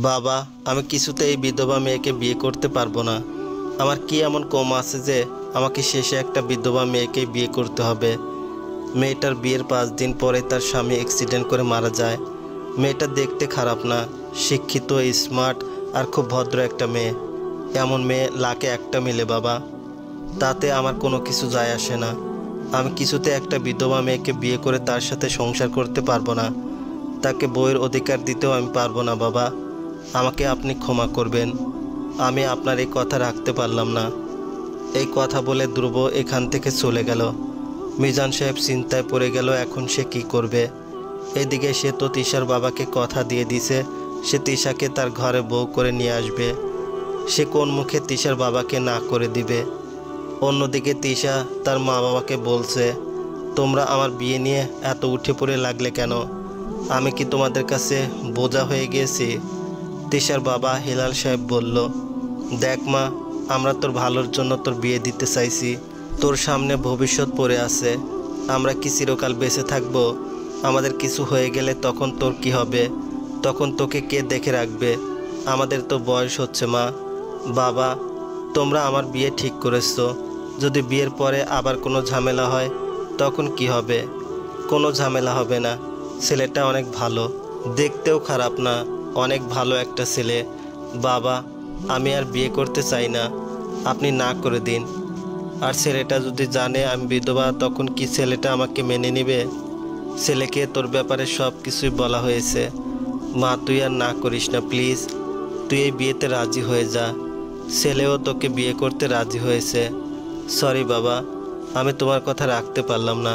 বাবা, আমি কিছুতে এই বিধবা মেয়েকে বিয়ে করতে পারবো না। আমার কি এমন কম আছে যে আমাকে শেষে একটা বিধবা মেয়েকেই বিয়ে করতে হবে? মেয়েটার বিয়ের 5 দিন পরে তার স্বামী অ্যাক্সিডেন্ট করে মারা যায়। মেয়েটা দেখতে খারাপ না, শিক্ষিত, স্মার্ট আর খুব ভদ্র একটা মেয়ে। এমন মেয়ে লাখে একটা মিলে বাবা। তাতে আমার কোনো কিছু যায় আসে না। আমি কিছুতে একটা বিধবা মেয়েকে বিয়ে করে তার সাথে সংসার করতে পারবো না। তাকে বইয়ের অধিকার দিতেও আমি পারবো না বাবা। আমাকে আপনি ক্ষমা করবেন। আমি আপনার এই কথা রাখতে পারলাম না। এই কথা বলে ধ্রুব এখান থেকে চলে গেল। মিজান সাহেব চিন্তায় পড়ে গেল, এখন সে কি করবে। এদিকে সে তো তিশার বাবাকে কথা দিয়ে দিছে, সে তিশাকে তার ঘরে বউ করে নিয়ে আসবে। সে কোন মুখে তিশার বাবাকে না করে দিবে? অন্যদিকে তিশা তার মা বাবাকে বলছে, তোমরা আমার বিয়ে নিয়ে এত উঠে পড়ে লাগলে কেন? আমি কি তোমাদের কাছে বোঝা হয়ে গিয়েছি? তিশার বাবা হেলাল সাহেব বলল, দেখ মা, আমরা তোর ভালোর জন্য তোর বিয়ে দিতে চাইছি। তোর সামনে ভবিষ্যৎ পড়ে আছে। আমরা কি চিরকাল বেঁচে থাকবো? আমাদের কিছু হয়ে গেলে তখন তোর কি হবে? তখন তোকে কে দেখে রাখবে? আমাদের তো বয়স হচ্ছে মা। বাবা, তোমরা আমার বিয়ে ঠিক করেছো। যদি বিয়ের পরে আবার কোনো ঝামেলা হয় তখন কি হবে? কোনো ঝামেলা হবে না। ছেলেটা অনেক ভালো, দেখতেও খারাপ না, অনেক ভালো একটা ছেলে। বাবা, আমি আর বিয়ে করতে চাই না, আপনি না করে দিন। আর ছেলেটা যদি জানে আমি বিধবা, তখন কি ছেলেটা আমাকে মেনে নেবে? ছেলেকে তোর ব্যাপারে সব কিছুই বলা হয়েছে। মা, তুই আর না করিস না প্লিজ। তুই এই বিয়েতে রাজি হয়ে যা। ছেলেও তোকে বিয়ে করতে রাজি হয়েছে। সরি বাবা, আমি তোমার কথা রাখতে পারলাম না।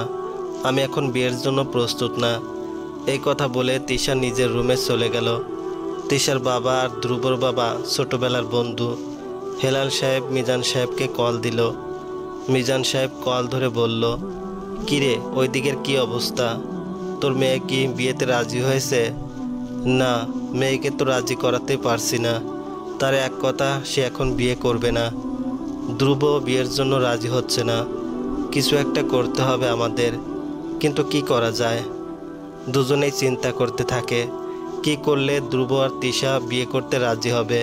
আমি এখন বিয়ের জন্য প্রস্তুত না। এই কথা বলে তিশা নিজের রুমে চলে গেল। তিশার বাবা আর ধ্রুবর বাবা ছোটবেলার বন্ধু। হেলাল সাহেব মিজান সাহেবকে কল দিল। মিজান সাহেব কল ধরে বলল, কিরে, ওই দিকের কি অবস্থা? তোর মেয়ে কি বিয়েতে রাজি হয়েছে? না, মেয়েকে তো রাজি করাতে পারছি না। তার এক কথা, সে এখন বিয়ে করবে না। ধ্রুব বিয়ের জন্য রাজি হচ্ছে না। কিছু একটা করতে হবে আমাদের, কিন্তু কি করা যায়? দুজনেই চিন্তা করতে থাকে, কি করলে ধ্রুব আর তিশা বিয়ে করতে রাজি হবে।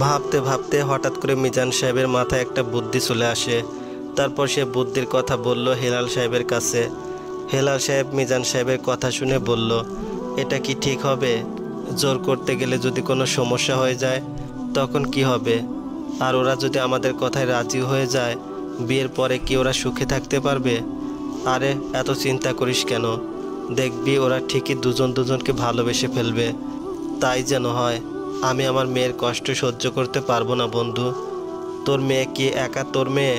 ভাবতে ভাবতে হঠাৎ করে মিজান সাহেবের মাথায় একটা বুদ্ধি চলে আসে। তারপর সে বুদ্ধির কথা বলল হেলাল সাহেবের কাছে। হেলাল সাহেব মিজান সাহেবের কথা শুনে বলল, এটা কি ঠিক হবে? জোর করতে গেলে যদি কোনো সমস্যা হয়ে যায় তখন কি হবে? আর ওরা যদি আমাদের কথায় রাজি হয়ে যায়, বিয়ের পরে কি ওরা সুখে থাকতে পারবে? আরে এত চিন্তা করিস কেন? দেখবি ওরা ঠিকই দুজন দুজনকে ভালোবেসে ফেলবে। তাই যেন হয়। আমি আমার মেয়ের কষ্ট সহ্য করতে পারবো না বন্ধু। তোর মেয়ে কি একা তোর মেয়ে?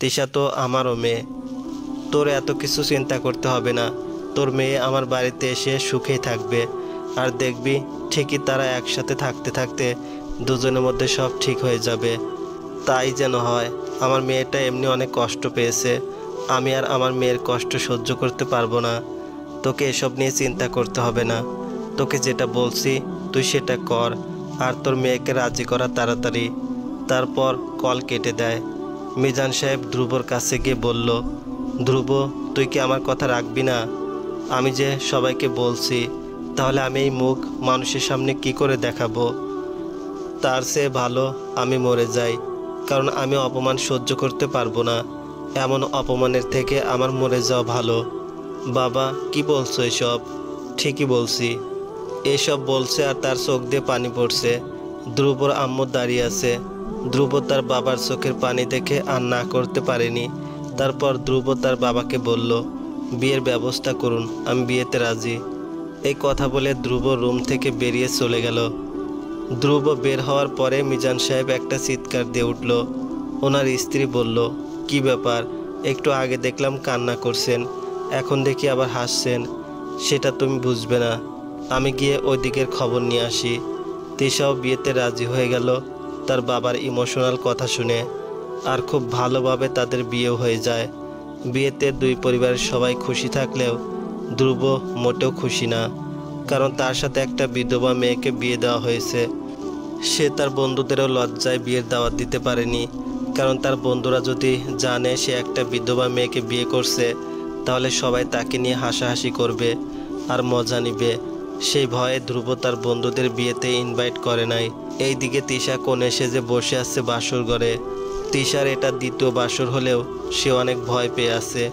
তিশা তো আমারও মেয়ে। তোর এত কিছু চিন্তা করতে হবে না। তোর মেয়ে আমার বাড়িতে এসে সুখেই থাকবে। আর দেখবি ঠিকই তারা একসাথে থাকতে থাকতে দুজনের মধ্যে সব ঠিক হয়ে যাবে। তাই যেন হয়। আমার মেয়েটা এমনি অনেক কষ্ট পেয়েছে। আমি আর আমার মেয়ের কষ্ট সহ্য করতে পারবো না। তোকে এসব নিয়ে চিন্তা করতে হবে না। তোকে যেটা বলছি তুই সেটা কর, আর তোর মেয়েকে রাজি করা তাড়াতাড়ি। তারপর কল কেটে দেয়। মিজান সাহেব ধ্রুবর কাছে গিয়ে বলল, ধ্রুব, তুই কি আমার কথা রাখবি না? আমি যে সবাইকে বলছি, তাহলে আমি এই মুখ মানুষের সামনে কি করে দেখাবো? তার চেয়ে ভালো আমি মরে যাই, কারণ আমি অপমান সহ্য করতে পারবো না। এমন অপমানের থেকে আমার মরে যাওয়া ভালো। বাবা, কি বলছো এসব? ঠিকই বলছি। এসব বলছে আর তার চোখ দিয়ে পানি পড়ছে। ধ্রুবর আম্মু দাঁড়িয়ে আছে। ধ্রুব তার বাবার চোখের পানি দেখে আর না করতে পারেনি। তারপর ধ্রুব তার বাবাকে বলল, বিয়ের ব্যবস্থা করুন, আমি বিয়েতে রাজি। এই কথা বলে ধ্রুব রুম থেকে বেরিয়ে চলে গেল। ধ্রুব বের হওয়ার পরে মিজান সাহেব একটা চিৎকার দিয়ে উঠল। ওনার স্ত্রী বলল, কি ব্যাপার? একটু আগে দেখলাম কান্না করছেন, এখন দেখি আবার হাসছেন। সেটা তুমি বুঝবে না। আমি গিয়ে ওই দিকের খবর নিয়ে আসি। তিশাও বিয়েতে রাজি হয়ে গেল তার বাবার ইমোশনাল কথা শুনে। আর খুব ভালোভাবে তাদের বিয়েও হয়ে যায়। বিয়েতে দুই পরিবারের সবাই খুশি থাকলেও ধ্রুব মোটেও খুশি না, কারণ তার সাথে একটা বিধবা মেয়েকে বিয়ে দেওয়া হয়েছে। সে তার বন্ধুদেরও লজ্জায় বিয়ের দাওয়াত দিতে পারেনি, কারণ তার বন্ধুরা যদি জানে সে একটা বিধবা মেয়েকে বিয়ে করছে, তাহলে সবাই তাকে নিয়ে হাসাহাসি করবে আর মজা নিবে। সেই ভয়ে ধ্রুব তার বন্ধুদের বিয়েতে ইনভাইট করে নাই। এইদিকে তিশা কোণে সেজে বসে আছে বাসর ঘরে। তিশার এটা দ্বিতীয় বাসর হলেও সে অনেক ভয় পেয়ে আছে,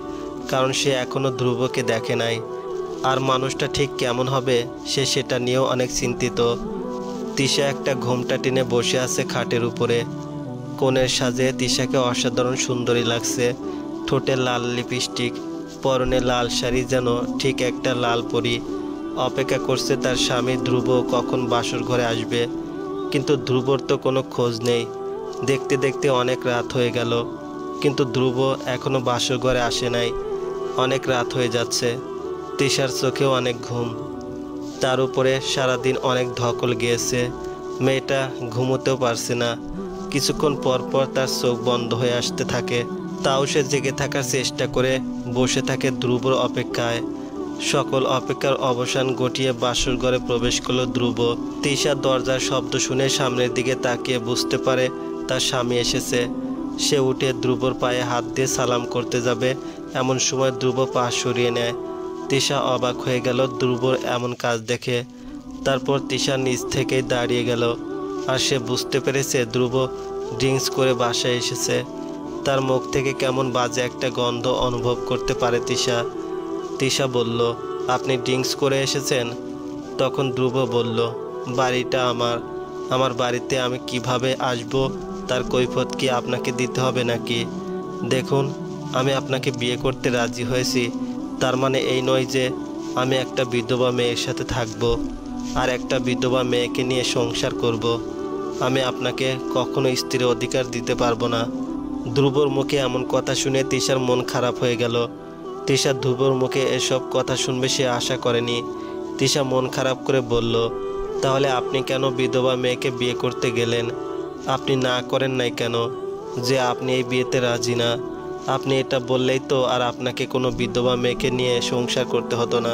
কারণ সে এখনও ধ্রুবকে দেখে নাই। আর মানুষটা ঠিক কেমন হবে সে সেটা নিয়েও অনেক চিন্তিত। তিশা একটা ঘোমটা টেনে বসে আছে খাটের উপরে। কোণের সাজে তিশাকে অসাধারণ সুন্দরী লাগছে। ঠোঁটে লাল লিপস্টিক, পরনে লাল শাড়ি, যেন ঠিক একটা লাল পরী। অপেক্ষা করছে তার স্বামী ধ্রুব কখন বাসর ঘরে আসবে, কিন্তু ধ্রুবর তো কোনো খোঁজ নেই। দেখতে দেখতে অনেক রাত হয়ে গেল, কিন্তু ধ্রুব এখনও বাসর ঘরে আসে নাই। অনেক রাত হয়ে যাচ্ছে, তিশার চোখেও অনেক ঘুম। তার উপরে সারাদিন অনেক ধকল গিয়েছে। মেয়েটা ঘুমোতেও পারছে না। কিছুক্ষণ পর পর তার চোখ বন্ধ হয়ে আসতে থাকে, তাও সে জেগে থাকার চেষ্টা করে বসে থাকে ধ্রুবর অপেক্ষায়। সকল অপেক্ষার অবসান ঘটিয়ে বাসর ঘরে প্রবেশ করল ধ্রুব। তিশা দরজার শব্দ শুনে সামনের দিকে তাকিয়ে বুঝতে পারে তার স্বামী এসেছে। সে উঠে ধ্রুবর পায়ে হাত দিয়ে সালাম করতে যাবে, এমন সময় ধ্রুব পা সরিয়ে নেয়। তিশা অবাক হয়ে গেল ধ্রুবর এমন কাজ দেখে। তারপর তিশা নিজ থেকেই দাঁড়িয়ে গেল, আর সে বুঝতে পেরেছে ধ্রুব ড্রিঙ্কস করে বাসায় এসেছে। তার মুখ থেকে কেমন বাজে একটা গন্ধ অনুভব করতে পারে তিশা। তিশা বলল, আপনি ড্রিঙ্কস করে এসেছেন? তখন ধ্রুব বলল, বাড়িটা আমার বাড়িতে আমি কিভাবে আসব তার কৈফিয়ত কি আপনাকে দিতে হবে নাকি? দেখুন, আমি আপনাকে বিয়ে করতে রাজি হয়েছি, তার মানে এই নয় যে আমি একটা বিধবা মেয়ের সাথে থাকব আর একটা বিধবা মেয়েকে নিয়ে সংসার করব। আমি আপনাকে কখনো স্ত্রীর অধিকার দিতে পারবো না। ধ্রুবর মুখে এমন কথা শুনে তিশার মন খারাপ হয়ে গেল। তিশা ধ্রুবর মুখে এসব কথা শুনবে সে আশা করেনি। তিশা মন খারাপ করে বলল, তাহলে আপনি কেন বিধবা মেয়েকে বিয়ে করতে গেলেন? আপনি না করেন নাই কেন যে আপনি এই বিয়েতে রাজি না? আপনি এটা বললেই তো আর আপনাকে কোনো বিধবা মেয়েকে নিয়ে সংসার করতে হতো না।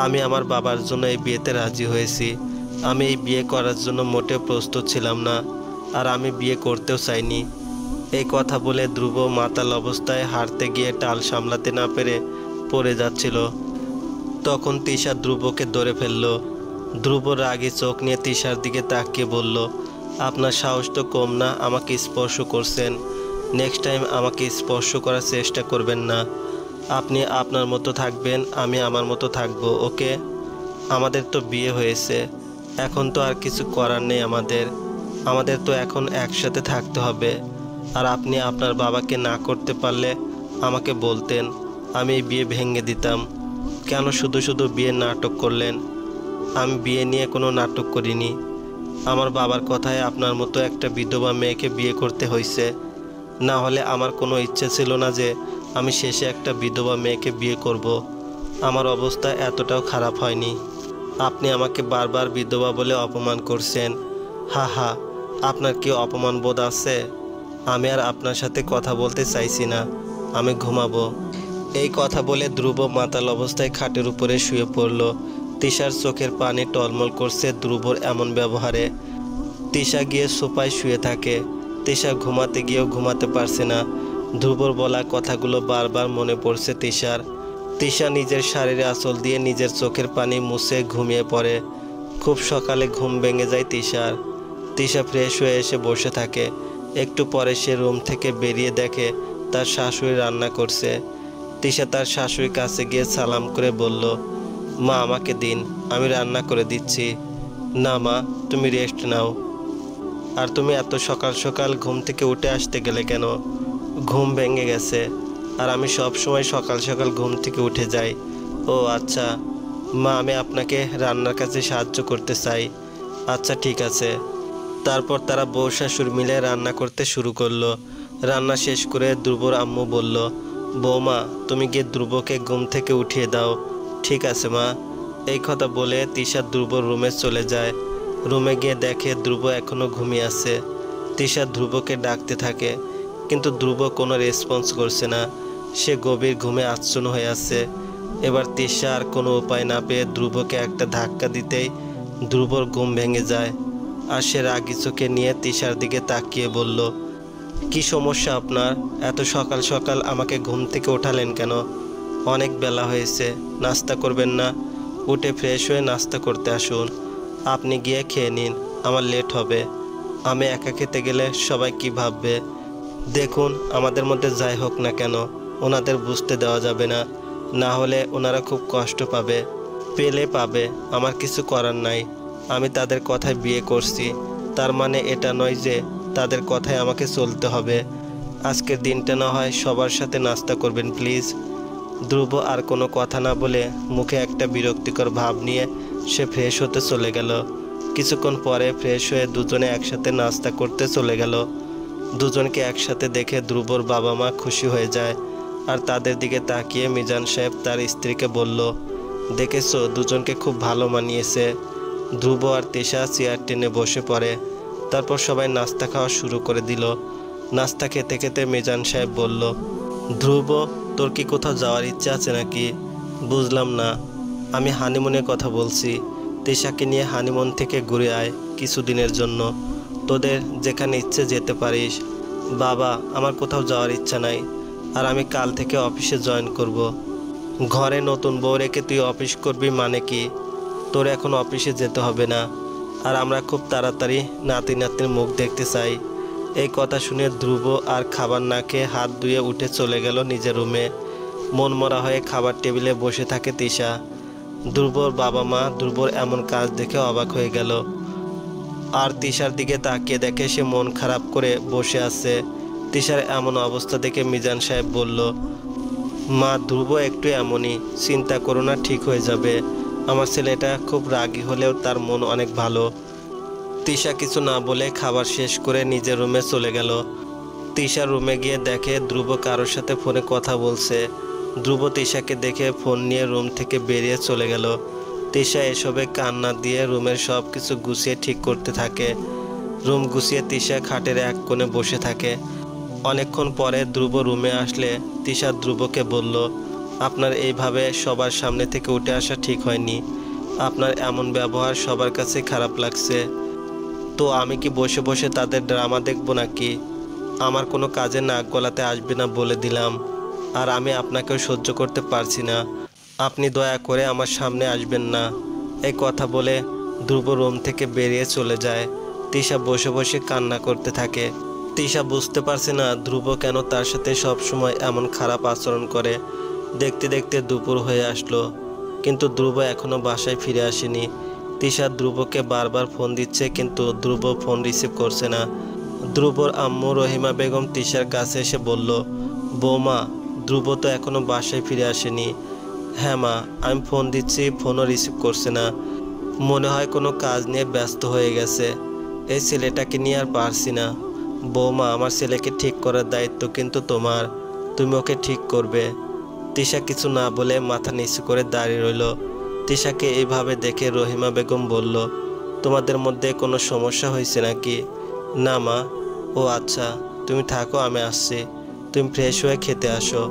আমি আমার বাবার জন্য এই বিয়েতে রাজি হয়েছি। আমি এই বিয়ে করার জন্য মোটেও প্রস্তুত ছিলাম না, আর আমি বিয়ে করতেও চাইনি। এই কথা বলে ধ্রুব মাতাল অবস্থায় হাঁটতে গিয়ে টাল সামলাতে না পেরে পড়ে যাচ্ছিল। তখন তিশা ধ্রুবকে ধরে ফেলল। ধ্রুব রাগী চোখ নিয়ে তিশার দিকে তাকিয়ে বলল, আপনার সাহস তো কম না, আমাকে স্পর্শ করছেন। নেক্সট টাইম আমাকে স্পর্শ করার চেষ্টা করবেন না। আপনি আপনার মতো থাকবেন, আমি আমার মতো থাকবো, ওকে? আমাদের তো বিয়ে হয়েছে, এখন তো আর কিছু করার নেই। আমাদের তো এখন একসাথে থাকতে হবে। আর আপনি আপনার বাবাকে না করতে পারলে আমাকে বলতেন, আমি এই বিয়ে ভেঙে দিতাম। কেন শুধু শুধু বিয়ের নাটক করলেন? আমি বিয়ে নিয়ে কোনো নাটক করিনি। আমার বাবার কথায় আপনার মতো একটা বিধবা মেয়েকে বিয়ে করতে হয়েছে। না হলে আমার কোনো ইচ্ছে ছিল না যে আমি শেষে একটা বিধবা মেয়েকে বিয়ে করব। আমার অবস্থা এতটাও খারাপ হয়নি। আপনি আমাকে বারবার বিধবা বলে অপমান করছেন। হা হা, আপনার কি অপমান বোধ আছে? আমি আর আপনার সাথে কথা বলতে চাইছি না, আমি ঘুমাবো। এই কথা বলে ধ্রুব মাতাল অবস্থায় খাটের উপরে শুয়ে পড়ল। তিশার চোখের পানি টলমল করছে ধ্রুবর এমন ব্যবহারে। তিশা গিয়ে সোফায় শুয়ে থাকে। তিশা ঘুমাতে গিয়েও ঘুমাতে পারছে না। ধ্রুবর বলা কথাগুলো বারবার মনে পড়ছে তিশার। তিশা নিজের শাড়ির আঁচল দিয়ে নিজের চোখের পানি মুছে ঘুমিয়ে পড়ে। খুব সকালে ঘুম ভেঙে যায় তিশার। তিশা ফ্রেশ হয়ে এসে বসে থাকে। একটু পরে সে রুম থেকে বেরিয়ে দেখে তার শাশুড়ি রান্না করছে। তিশা তার শাশুড়ির কাছে গিয়ে সালাম করে বলল, মা আমাকে দিন, আমি রান্না করে দিচ্ছি। না মা, তুমি রেস্ট নাও। আর তুমি এত সকাল সকাল ঘুম থেকে উঠে আসতে গেলে কেন? ঘুম ভেঙে গেছে, আর আমি সব সময় সকাল সকাল ঘুম থেকে উঠে যাই। ও আচ্ছা মা, আমি আপনাকে রান্নার কাছে সাহায্য করতে চাই। আচ্ছা ঠিক আছে। তারপর তারা বউ শাশুড়ি মিলে রান্না করতে শুরু করলো। রান্না শেষ করে ধ্রুবর আম্মু বলল, বৌমা তুমি গিয়ে ধ্রুবকে ঘুম থেকে উঠিয়ে দাও। ঠিক আছে মা। এই কথা বলে তিশা ধ্রুবর রুমে চলে যায়। রুমে গিয়ে দেখে ধ্রুব এখনও ঘুমিয়ে আছে। তিশা ধ্রুবকে ডাকতে থাকে, কিন্তু ধ্রুব কোনো রেসপন্স করছে না। সে গভীর ঘুমে আচ্ছন্ন হয়ে আছে। এবার তিশা আর কোনো উপায় না পেয়ে ধ্রুবকে একটা ধাক্কা দিতেই ধ্রুবর ঘুম ভেঙে যায়। আর সে রাগি চোখে নিয়ে তিশার দিকে তাকিয়ে বলল, কি সমস্যা আপনার? এত সকাল সকাল আমাকে ঘুম থেকে ওঠালেন কেন? অনেক বেলা হয়েছে, নাস্তা করবেন না? উঠে ফ্রেশ হয়ে নাস্তা করতে আসুন। আপনি গিয়ে খেয়ে নিন, আমার লেট হবে। আমি একা খেতে গেলে সবাই কি ভাববে? দেখুন, আমাদের মধ্যে যাই হোক না কেন, ওনাদের বুঝতে দেওয়া যাবে না, না হলে ওনারা খুব কষ্ট পাবে। পেলে পাবে, আমার কিছু করার নাই। আমি তাদের কথায় বিয়ে করছি, তার মানে এটা নয় যে তাদের কথায় আমাকে চলতে হবে। আজকের দিনটা না হয় সবার সাথে নাস্তা করবেন প্লিজ। ধ্রুব আর কোনো কথা না বলে মুখে একটা বিরক্তিকর ভাব নিয়ে সে ফ্রেশ হতে চলে গেল। কিছুক্ষণ পরে ফ্রেশ হয়ে দুজনে একসাথে নাস্তা করতে চলে গেল। দুজনকে একসাথে দেখে ধ্রুবর বাবা মা খুশি হয়ে যায়। আর তাদের দিকে তাকিয়ে মিজান সাহেব তার স্ত্রীকে বলল, দেখেছো, দুজনকে খুব ভালো মানিয়েছে। ধ্রুব আর তিশা চেয়ার টেনে বসে পড়ে। তারপর সবাই নাস্তা খাওয়া শুরু করে দিল। নাস্তা খেতে খেতে মিজান সাহেব বলল, ধ্রুব, তোর কি কোথাও যাওয়ার ইচ্ছা আছে নাকি? বুঝলাম না। আমি হানিমুনের কথা বলছি। তিশাকে নিয়ে হানিমুন থেকে ঘুরে আয় কিছুদিনের জন্য। তোদের যেখানে ইচ্ছে যেতে পারিস। বাবা, আমার কোথাও যাওয়ার ইচ্ছা নাই। আর আমি কাল থেকে অফিসে জয়েন করব। ঘরে নতুন বউ রেখে তুই অফিস করবি মানে কি? তোর এখন অফিসে যেতে হবে না। আর আমরা খুব তাড়াতাড়ি নাতি নাতনির মুখ দেখতে চাই। এই কথা শুনে ধ্রুব আর খাবার না খেয়ে হাত ধুয়ে উঠে চলে গেল নিজের রুমে। মনমরা হয়ে খাবার টেবিলে বসে থাকে তিশা। ধ্রুবর বাবা মা ধ্রুবর এমন কাজ দেখে অবাক হয়ে গেল। আর তিশার দিকে তাকিয়ে দেখে সে মন খারাপ করে বসে আছে। তিশার এমন অবস্থা দেখে মিজান সাহেব বলল, মা, ধ্রুব একটু এমনই, চিন্তা করো না, ঠিক হয়ে যাবে। আমার ছেলেটা খুব রাগী হলেও তার মন অনেক ভালো। তিশা কিছু না বলে খাবার শেষ করে নিজের রুমে চলে গেল। তিশা রুমে গিয়ে দেখে ধ্রুব কারোর সাথে ফোনে কথা বলছে। ধ্রুব তিশাকে দেখে ফোন নিয়ে রুম থেকে বেরিয়ে চলে গেল। তিশা এসবে কান্না দিয়ে রুমের সব কিছু গুছিয়ে ঠিক করতে থাকে। রুম গুছিয়ে তিশা খাটের এক কোণে বসে থাকে। অনেকক্ষণ পরে ধ্রুব রুমে আসলে তিশা ধ্রুবকে বলল, আপনার এইভাবে সবার সামনে থেকে উঠে আসা ঠিক হয়নি। আপনার এমন ব্যবহার সবার কাছে খারাপ লাগছে। তো আমি কি বসে বসে তাদের ড্রামা দেখব নাকি? আমার কোনো কাজে নাক গলাতে আসবে না বলে দিলাম। আর আমি আপনাকেও সহ্য করতে পারছি না। আপনি দয়া করে আমার সামনে আসবেন না। এই কথা বলে ধ্রুব রুম থেকে বেরিয়ে চলে যায়। তিশা বসে বসে কান্না করতে থাকে। তিশা বুঝতে পারছে না ধ্রুব কেন তার সাথে সব সময় এমন খারাপ আচরণ করে। দেখতে দেখতে দুপুর হয়ে আসলো, কিন্তু ধ্রুব এখনো বাসায় ফিরে আসেনি। তিশা ধ্রুবকে বারবার ফোন দিচ্ছে, কিন্তু ধ্রুব ফোন রিসিভ করছে না। ধ্রুবর আম্মু রহিমা বেগম তিশার কাছে এসে বলল, বৌমা, ধ্রুব তো এখনো বাসায় ফিরে আসেনি। হ্যাঁ মা, আমি ফোন দিচ্ছি, ফোনও রিসিভ করছে না। মনে হয় কোনো কাজ নিয়ে ব্যস্ত হয়ে গেছে। এই ছেলেটাকে নিয়ে আর পারছি না। বৌমা, আমার ছেলেকে ঠিক করার দায়িত্ব কিন্তু তোমার। তুমি ওকে ঠিক করবে। তিশা কিছু না বলে মাথা নিচু করে দাঁড়িয়ে রইল। তিশাকে এইভাবে দেখে রহিমা বেগম বলল, তোমাদের মধ্যে কোনো সমস্যা হয়েছে নাকি? না মা। ও আচ্ছা, তুমি থাকো, আমি আসছি। তুমি ফ্রেশ হয়ে খেতে আসো।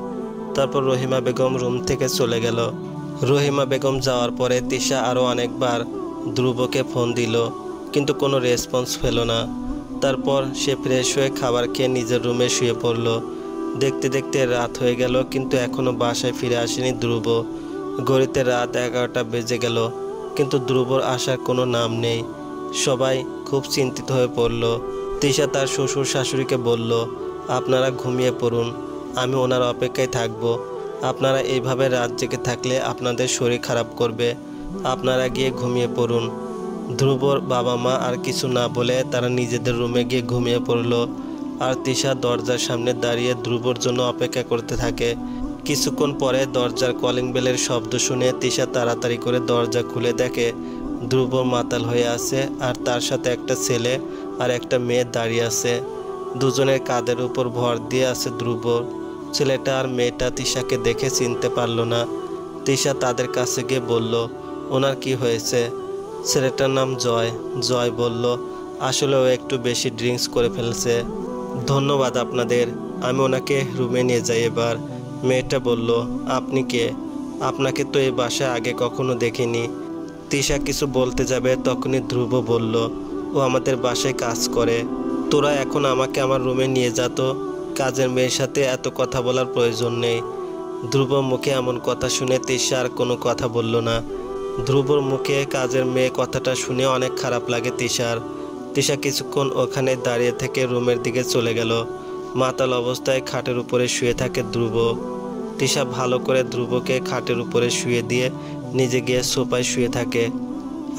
তারপর রহিমা বেগম রুম থেকে চলে গেল। রহিমা বেগম যাওয়ার পরে তিশা আরও অনেকবার ধ্রুবকে ফোন দিল, কিন্তু কোনো রেসপন্স পেল না। তারপর সে ফ্রেশ হয়ে খাবার খেয়ে নিজের রুমে শুয়ে পড়ল। দেখতে দেখতে রাত হয়ে গেল, কিন্তু এখনও বাসায় ফিরে আসেনি ধ্রুব। ঘড়িতে রাত 11টা বেজে গেল, কিন্তু ধ্রুবর আসার কোনো নাম নেই। সবাই খুব চিন্তিত হয়ে পড়ল। তিশা তার শ্বশুর শাশুড়িকে বলল, আপনারা ঘুমিয়ে পড়ুন, আমি ওনার অপেক্ষায় থাকব। আপনারা এইভাবে রাত জেগে থাকলে আপনাদের শরীর খারাপ করবে। আপনারা গিয়ে ঘুমিয়ে পড়ুন। ধ্রুবর বাবা মা আর কিছু না বলে তারা নিজেদের রুমে গিয়ে ঘুমিয়ে পড়ল। আর তিশা দরজার সামনে দাঁড়িয়ে ধ্রুবর জন্য অপেক্ষা করতে থাকে। কিছুক্ষণ পরে দরজার কলিং বেলের শব্দ শুনে তিশা তাড়াতাড়ি করে দরজা খুলে দেখে ধ্রুব মাতাল হয়ে আছে, আর তার সাথে একটা ছেলে আর একটা মেয়ে দাঁড়িয়ে আছে। দুজনের কাঁধের উপর ভর দিয়ে আছে ধ্রুব। ছেলেটা আর মেয়েটা তিশাকে দেখে চিনতে পারল না। তিশা তাদের কাছে গিয়ে বলল, ওনার কি হয়েছে? ছেলেটার নাম জয়। জয় বলল, আসলে ও একটু বেশি ড্রিঙ্কস করে ফেলছে। ধন্যবাদ আপনাদের, আমি ওনাকে রুমে নিয়ে যাই এবার। মেয়েটা বলল, আপনি কে? আপনাকে তো এই বাসায় আগে কখনো দেখিনি। তিশা কিছু বলতে যাবে, তখনই ধ্রুব বলল, ও আমাদের বাসায় কাজ করে। তোরা এখন আমাকে আমার রুমে নিয়ে যা তো। কাজের মেয়ের সাথে এত কথা বলার প্রয়োজন নেই। ধ্রুব মুখে এমন কথা শুনে তিশা আর কোনো কথা বলল না। ধ্রুবর মুখে কাজের মেয়ে কথাটা শুনে অনেক খারাপ লাগে তিশার। তিশা কিছুক্ষণ ওখানে দাঁড়িয়ে থেকে রুমের দিকে চলে গেল। মাতাল অবস্থায় খাটের উপরে শুয়ে থাকে ধ্রুব। তিশা ভালো করে ধ্রুবকে খাটের উপরে শুয়ে দিয়ে নিজে গিয়ে সোফায় শুয়ে থাকে।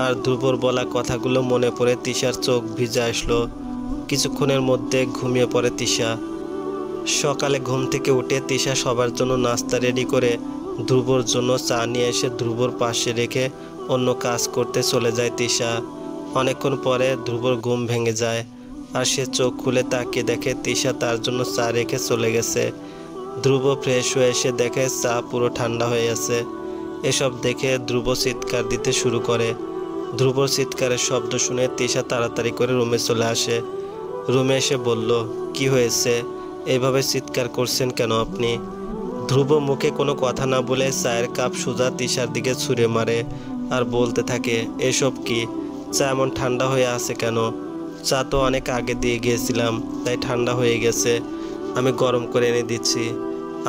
আর ধ্রুবর বলা কথাগুলো মনে পড়ে তিশার চোখ ভিজে আসলো। কিছুক্ষণের মধ্যে ঘুমিয়ে পড়ে তিশা। সকালে ঘুম থেকে উঠে তিশা সবার জন্য নাস্তা রেডি করে ধ্রুবর জন্য চা নিয়ে এসে ধ্রুবর পাশে রেখে অন্য কাজ করতে চলে যায় তিশা। অনেকক্ষণ পরে ধ্রুবর ঘুম ভেঙে যায় আর সে চোখ খুলে তাকিয়ে দেখে তিশা তার জন্য চা রেখে চলে গেছে। ধ্রুব ফ্রেশ হয়ে এসে দেখে চা পুরো ঠান্ডা হয়ে আছে। এসব দেখে ধ্রুব চিৎকার দিতে শুরু করে। ধ্রুবর চিৎকারের শব্দ শুনে তিশা তাড়াতাড়ি করে রুমে চলে আসে। রুমে এসে বলল, কি হয়েছে, এইভাবে চিৎকার করছেন কেন আপনি? ধ্রুব মুখে কোনো কথা না বলে চায়ের কাপ সোজা তিশার দিকে ছুঁড়ে মারে আর বলতে থাকে, এসব কি, চা এমন ঠান্ডা হয়ে আছে কেন? চা তো অনেক আগে দিয়ে গিয়েছিলাম, তাই ঠান্ডা হয়ে গেছে। আমি গরম করে এনে দিচ্ছি,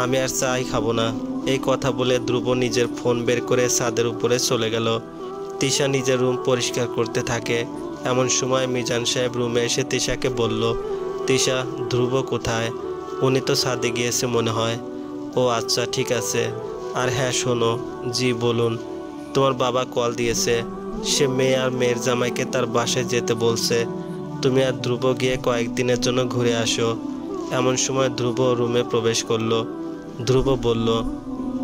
আমি আর চাই খাবো না। এই কথা বলে ধ্রুব নিজের ফোন বের করে ছাদের উপরে চলে গেল। তিশা নিজের রুম পরিষ্কার করতে থাকে। এমন সময় মিজান সাহেব রুমে এসে তিশাকে বলল, তিশা, ধ্রুব কোথায়? উনি তো ছাদে গিয়েছে মনে হয়। ও আচ্ছা, ঠিক আছে। আর হ্যাঁ শোনো। জি বলুন। তোমার বাবা কল দিয়েছে, সে মেয়ে আর মেয়ের জামাইকে তার বাসায় যেতে বলছে। তুমি আর ধ্রুব গিয়ে কয়েকদিনের জন্য ঘুরে আসো। এমন সময় ধ্রুব রুমে প্রবেশ করলো। ধ্রুব বলল,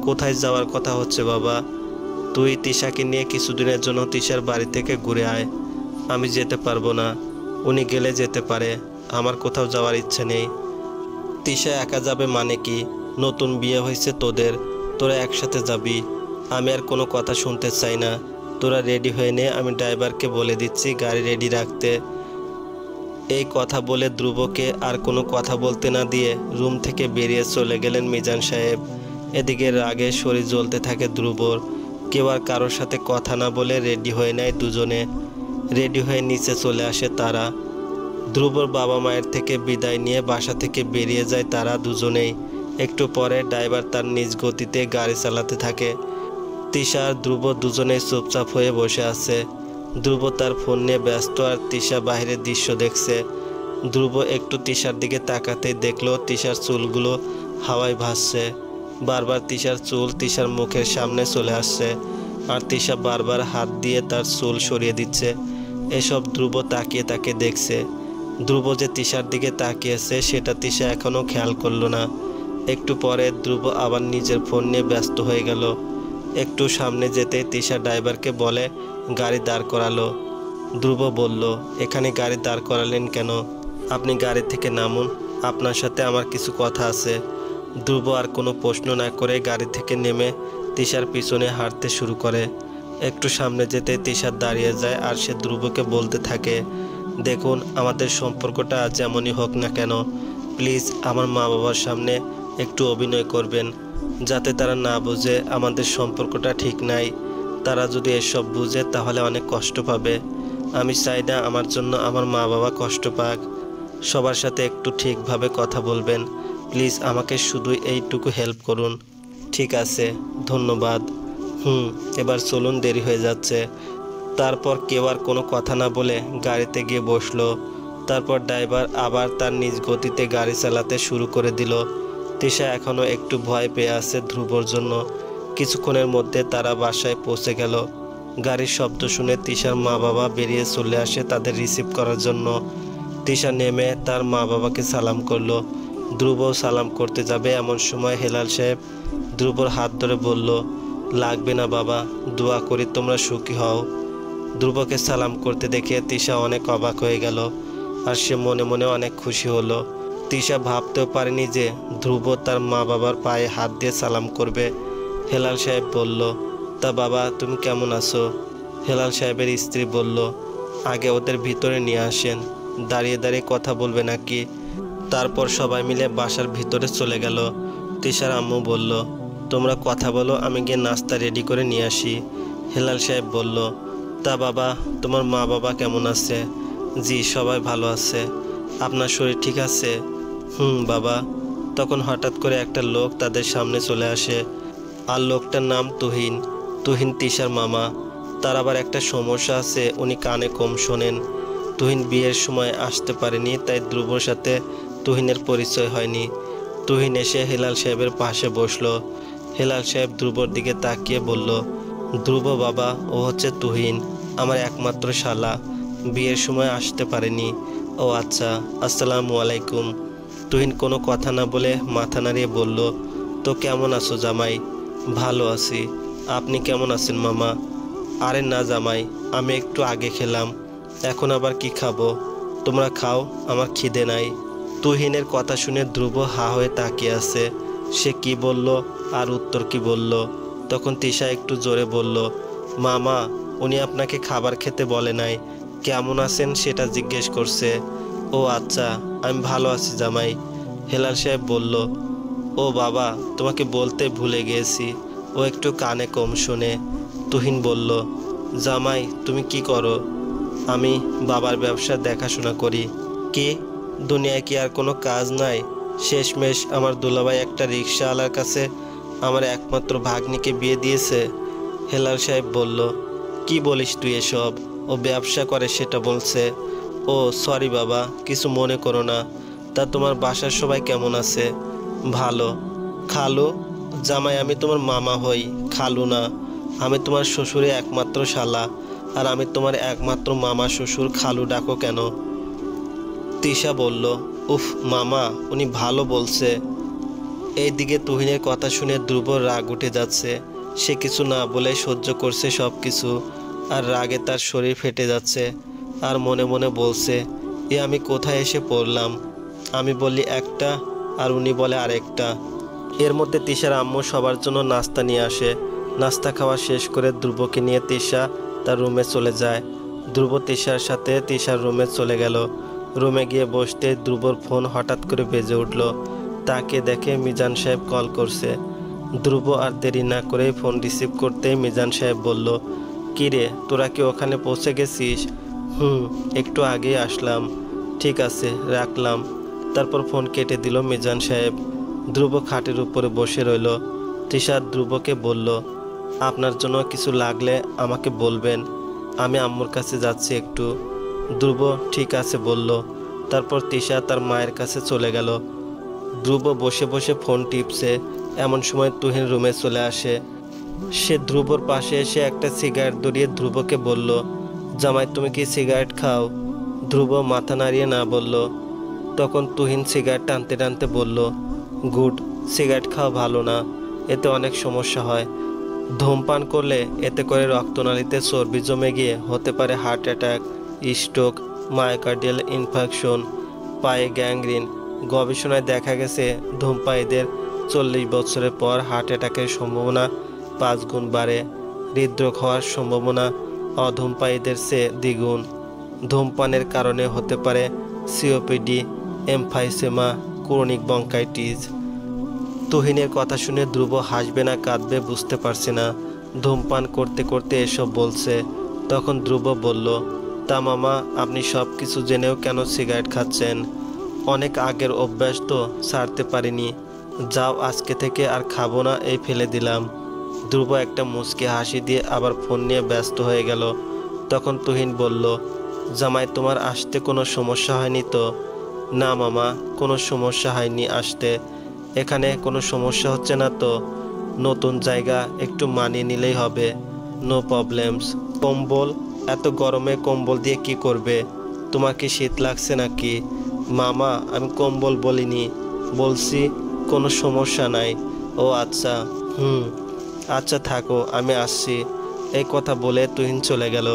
কোথায় যাওয়ার কথা হচ্ছে বাবা? তুই তিশাকে নিয়ে কিছুদিনের জন্য তিশার বাড়ি থেকে ঘুরে আয়। আমি যেতে পারবো না। উনি গেলে যেতে পারে, আমার কোথাও যাওয়ার ইচ্ছে নেই। তিশা একা যাবে মানে কি? নতুন বিয়ে হয়েছে তোদের, তোরা একসাথে যাবি। আমি আর কোনো কথা শুনতে চাই না। তোরা রেডি হয়ে নে, আমি ড্রাইভারকে বলে দিচ্ছি গাড়ি রেডি রাখতে। এই কথা বলে ধ্রুবকে আর কোনো কথা বলতে না দিয়ে রুম থেকে বেরিয়ে চলে গেলেন মিজান সাহেব। এদিকে রাগে শরীর জ্বলতে থাকে ধ্রুবর। কেউ আর কারোর সাথে কথা না বলে রেডি হয়ে নেয় দুজনে। রেডি হয়ে নিচে চলে আসে তারা। ধ্রুবর বাবা মায়ের থেকে বিদায় নিয়ে বাসা থেকে বেরিয়ে যায় তারা দুজনেই। একটু পরে ড্রাইভার তার নিজ গতিতে গাড়ি চালাতে থাকে। তিশা আর ধ্রুব দুজনেই চুপচাপ হয়ে বসে আছে। ধ্রুব তার ফোন নিয়ে ব্যস্ত আর তিশা বাইরের দৃশ্য দেখছে। ধ্রুব একটু তিশার দিকে তাকাতেই দেখলো তিশার চুলগুলো হাওয়ায় ভাসছে। বারবার তিশার চুল তিশার মুখের সামনে চলে আসছে আর তিশা বারবার হাত দিয়ে তার চুল সরিয়ে দিচ্ছে। এসব ধ্রুব তাকিয়ে তাকিয়ে দেখছে। ধ্রুব যে তিশার দিকে তাকিয়েছে সেটা তিশা এখনও খেয়াল করলো না। একটু পরে ধ্রুব আবার নিজের ফোন নিয়ে ব্যস্ত হয়ে গেল। একটু সামনে যেতে তিশা ড্রাইভারকে বলে গাড়ি দাঁড় করালো। ধ্রুব বলল, এখানে গাড়ি দাঁড় করালেন কেন? আপনি গাড়ি থেকে নামুন, আপনার সাথে আমার কিছু কথা আছে। ধ্রুব আর কোনো প্রশ্ন না করে গাড়ি থেকে নেমে তিশার পিছনে হাঁটতে শুরু করে। একটু সামনে যেতে তিশা দাঁড়িয়ে যায় আর সে ধ্রুবকে বলতে থাকে, দেখুন, আমাদের সম্পর্কটা যেমনই হোক না কেন, প্লিজ আমার মা বাবার সামনে একটু অভিনয় করবেন, যাতে তারা না বুঝে আমাদের সম্পর্কটা ঠিক নাই। তারা যদি এসব বুঝে তাহলে অনেক কষ্ট পাবে। আমি চাই না আমার জন্য আমার মা বাবা কষ্ট পাক। সবার সাথে একটু ঠিকভাবে কথা বলবেন, প্লিজ আমাকে শুধু এইটুকু হেল্প করুন। ঠিক আছে, ধন্যবাদ। এবার চলুন, দেরি হয়ে যাচ্ছে। তারপর কেউ আর কোনো কথা না বলে গাড়িতে গিয়ে বসলো। তারপর ড্রাইভার আবার তার নিজ গতিতে গাড়ি চালাতে শুরু করে দিল। তিশা এখনও একটু ভয় পেয়ে আছে ধ্রুবর জন্য। কিছুক্ষণের মধ্যে তারা বাসায় পৌঁছে গেল। গাড়ির শব্দ শুনে তিশার মা বাবা বেরিয়ে চলে আসে তাদের রিসিভ করার জন্য। তিশা নেমে তার মা বাবাকে সালাম করলো। ধ্রুবও সালাম করতে যাবে এমন সময় হেলাল সাহেব ধ্রুবর হাত ধরে বলল, লাগবে না বাবা, দোয়া করি তোমরা সুখী হও। ধ্রুবকে সালাম করতে দেখে তিশা অনেক অবাক হয়ে গেল আর সে মনে মনে অনেক খুশি হলো। তিশা ভাবতেও পারেনি যে ধ্রুব তার মা বাবার পায়ে হাত দিয়ে সালাম করবে। হেলাল সাহেব বলল, তা বাবা তুমি কেমন আছো? হেলাল সাহেবের স্ত্রী বলল, আগে ওদের ভিতরে নিয়ে আসেন, দাঁড়িয়ে দাঁড়িয়ে কথা বলবে নাকি? তারপর সবাই মিলে বাসার ভিতরে চলে গেল। তিশার আম্মু বলল, তোমরা কথা বলো, আমি গিয়ে নাস্তা রেডি করে নিয়ে আসি। হেলাল সাহেব বলল, তা বাবা তোমার মা বাবা কেমন আছে? জি সবাই ভালো আছে। আপনার শরীর ঠিক আছে? বাবা। তখন হঠাৎ করে একটা লোক তাদের সামনে চলে আসে আর লোকটার নাম তুহিন। তুহিন তিশার মামা। তার আবার একটা সমস্যা আছে, উনি কানে কম শোনেন। তুহিন বিয়ের সময় আসতে পারেনি, তাই ধ্রুবর সাথে তুহিনের পরিচয় হয়নি। তুহিন এসে হেলাল সাহেবের পাশে বসলো। হেলাল সাহেব ধ্রুবর দিকে তাকিয়ে বলল, ধ্রুব বাবা, ও হচ্ছে তুহিন, আমার একমাত্র শালা, বিয়ের সময় আসতে পারেনি। ও আচ্ছা, আসসালামু আলাইকুম। তুহিন কোনো কথা না বলে মাথা নাড়িয়ে বলল, তো কেমন আছো জামাই? ভালো আছি, আপনি কেমন আছেন মামা? আরে না জামাই, আমি একটু আগে খেলাম, এখন আবার কি খাবো? তোমরা খাও, আমার খিদে নাই। তুহিনের কথা শুনে ধ্রুব হা হয়ে তাকিয়ে আছে। সে কি বলল আর উত্তর কি বলল? তখন তিশা একটু জোরে বলল, মামা, উনি আপনাকে খাবার খেতে বলে নাই, কেমন আছেন সেটা জিজ্ঞেস করছে। ও আচ্ছা, আমি ভালো আছি জামাই। হেলাল সাহেব বলল, ও বাবা, তোমাকে বলতে ভুলে গিয়েছি, ও একটু কানে কম শোনে। তুহিন বলল, জামাই তুমি কি করো? আমি বাবার ব্যবসা দেখাশোনা করি। কি, দুনিয়ায় কি আর কোনো কাজ নাই? শেষমেশ আমার দুলাভাই একটা রিক্সাওয়ালার কাছে আমার একমাত্র ভাগ্নিকে বিয়ে দিয়েছে। হেলাল সাহেব বলল, কি বলিস তুই এসব? ও ব্যবসা করে সেটা বলছে। ও সরি বাবা, কিছু মনে করো না। তা তোমার বাসার সবাই কেমন আছে? ভালো। খালু? জামাই, আমি তোমার মামা হই, খালু না। আমি তোমার শ্বশুরে একমাত্র শালা, আর আমি তোমার একমাত্র মামা শ্বশুর, খালু ডাকো কেন? তিশা বলল, উফ মামা, উনি ভালো বলছে। এইদিকে তুহিনের কথা শুনে ধ্রুবর রাগ উঠে যাচ্ছে। সে কিছু না বলে সহ্য করছে সব কিছু, আর রাগে তার শরীর ফেটে যাচ্ছে। আর মনে মনে বলছে, এ আমি কোথায় এসে পড়লাম? আমি বলি একটা আর উনি বলে আরেকটা। এর মধ্যে তিশার আম্মু সবার জন্য নাস্তা নিয়ে আসে। নাস্তা খাওয়া শেষ করে ধ্রুবকে নিয়ে তিশা তার রুমে চলে যায়। ধ্রুব তিশার সাথে তিশার রুমে চলে গেল। রুমে গিয়ে বসতে ধ্রুবর ফোন হঠাৎ করে বেজে উঠল। তাকে দেখে মিজান সাহেব কল করছে। ধ্রুব আর দেরি না করে ফোন রিসিভ করতেই মিজান সাহেব বলল, কী রে, তোরা কি ওখানে পৌঁছে গেছিস? একটু আগেই আসলাম। ঠিক আছে, রাখলাম। তারপর ফোন কেটে দিল মিজান সাহেব। ধ্রুব খাটের উপরে বসে রইল। তিশা ধ্রুবকে বলল, আপনার জন্য কিছু লাগলে আমাকে বলবেন, আমি আম্মুর কাছে যাচ্ছি একটু। ধ্রুব ঠিক আছে বলল। তারপর তিশা তার মায়ের কাছে চলে গেল। ধ্রুব বসে বসে ফোন টিপছে। এমন সময় তুহিন রুমে চলে আসে। সে ধ্রুবর পাশে এসে একটা সিগারেট ধরিয়ে ধ্রুবকে বলল, জামাই তুমি কি সিগারেট খাও? ধ্রুব মাথা নাড়িয়ে না বলল। তখন তুহিন সিগারেট টানতে টানতে বলল, গুড, সিগারেট খাওয়া ভালো না, এতে অনেক সমস্যা হয়। ধূমপান করলে এতে করে রক্তনালীতে চর্বি জমে গিয়ে হতে পারে heart attack, stroke, myocardial infection, পায়ে গ্যাংগ্রিন। গবেষণায় দেখা গেছে ধূমপায়ীদের 40 বছরের পর হার্ট অ্যাটাকের সম্ভাবনা 5 গুণ বাড়ে। হৃদরোগ হওয়ার সম্ভাবনা অধূমপায়ীদের চেয়ে দ্বিগুণ। ধূমপানের কারণে হতে পারে সিওপিডি, এমফাইসেমা, ক্রনিক ব্রঙ্কাইটিস। তুহিনের কথা শুনে ধ্রুব হাসবে না কাঁদবে বুঝতে পারছে না। ধূমপান করতে করতে এসব বলছে। তখন ধ্রুব বলল, তা মামা, আপনি সব কিছু জেনেও কেন সিগারেট খাচ্ছেন? অনেক আগের অভ্যাস তো, ছাড়তে পারিনি। যাও, আজকে থেকে আর খাবো না, এই ফেলে দিলাম। ধ্রুব একটা মুচকি হাসি দিয়ে আবার ফোন নিয়ে ব্যস্ত হয়ে গেল। তখন তুহিন বলল, জামাই তোমার আসতে কোনো সমস্যা হয়নি তো? না মামা, কোনো সমস্যা হয়নি আসতে। এখানে কোনো সমস্যা হচ্ছে না তো? নতুন জায়গা, একটু মানিয়ে নিলেই হবে, নো প্রবলেমস। কম্বল? এত গরমে কম্বল দিয়ে কি করবে? তোমার কি শীত লাগছে নাকি? মামা, আমি কম্বল বলিনি, বলছি কোনো সমস্যা নাই। ও আচ্ছা, আচ্ছা থাকো, আমি আসছি। এই কথা বলে তুহিন চলে গেল।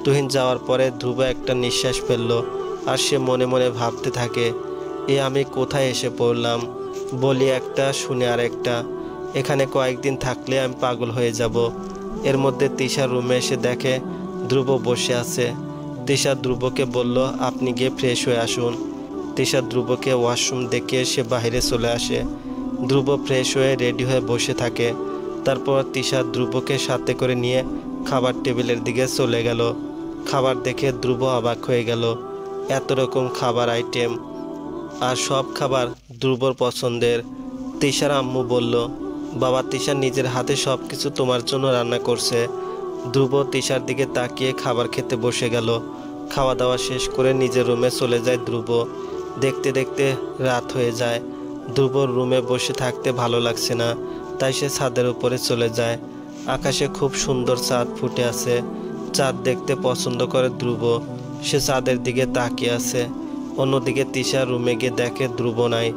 তুহিন যাওয়ার পরে ধ্রুব একটা নিঃশ্বাস ফেলল। আর সে মনে মনে ভাবতে থাকে, এ আমি কোথায় এসে পড়লাম? বলি একটা, শুনে আর একটা। এখানে কয়েকদিন থাকলে আমি পাগল হয়ে যাব। এর মধ্যে তিশার রুমে এসে দেখে ধ্রুব বসে আছে। তিশা ধ্রুবকে বলল, আপনি গিয়ে ফ্রেশ হয়ে আসুন। তিশা ধ্রুবকে ওয়াশরুম দেখিয়ে সে বাইরে চলে আসে। ধ্রুব ফ্রেশ হয়ে রেডি হয়ে বসে থাকে। তারপর তিশা ধ্রুবকে সাথে করে নিয়ে খাবার টেবিলের দিকে চলে গেল। খাবার দেখে ধ্রুব অবাক হয়ে গেল। এত রকম খাবার আইটেম, আর সব খাবার ধ্রুবর পছন্দের। তিশার আম্মু বলল, বাবা তিশা নিজের হাতে সব কিছু তোমার জন্য রান্না করছে। ধ্রুব তিশার দিকে তাকিয়ে খাবার খেতে বসে গেল। খাওয়া দাওয়া শেষ করে নিজের রুমে চলে যায় ধ্রুব। দেখতে দেখতে রাত হয়ে যায়। ধ্রুবর রুমে বসে থাকতে ভালো লাগছে না, তাই সে ছাদের উপরে চলে যায়। আকাশে খুব সুন্দর চাঁদ ফুটে আছে। চাঁদ দেখতে পছন্দ করে ধ্রুব। সে চাঁদের দিকে তাকিয়ে আছে। অন্যদিকে তিশা রুমে গিয়ে দেখে ধ্রুব নাই।